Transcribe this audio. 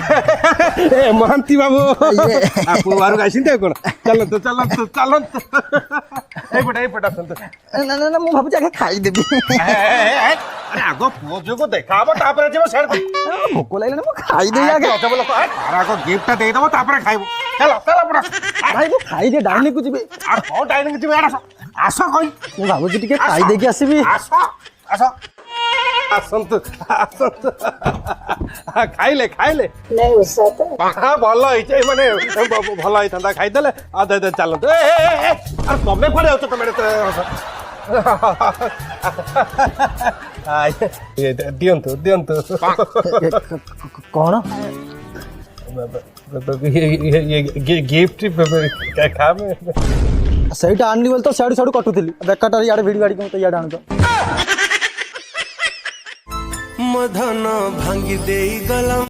महांती बाबू आपू बाहर आसी कौन चलत चलत चलत एपट आसत ना ना ना मु भाबुची आगे खाइदेबी अरे आग पुओ जो देखा तापर जीव सेड भोक लागले ना मु खाइदेबी आगे सब लोग आग गिफ्ट दे दबो तापर खाइबो चल चल पुरा भाई मु खाइदे डाइनिंग को जीबे आ को डाइनिंग जीव आस कहि मु भाबुची टिके खाइदे के आसीबी आस आस आसंत आसंत खाइले खाइले नहीं उसात हाँ भल होइछे माने भल होइथंदा खाइदेले आ दे दे चलत ए अरे तमे कोडे होत तमे दियंतु दियंतु कौन ये गिफ्ट खा में ସେଇଟା ଆଣିଲି ବୋଲି ତ ସିଆଡୁ ସିଆଡୁ କଟୁଥିଲି ବେକାରଟାରେ ଇଆଡେ ଭିଡି ଗାଡି ମତେ ଇଆଡେ ଆଣୁଛ मधन भांगी देई गलम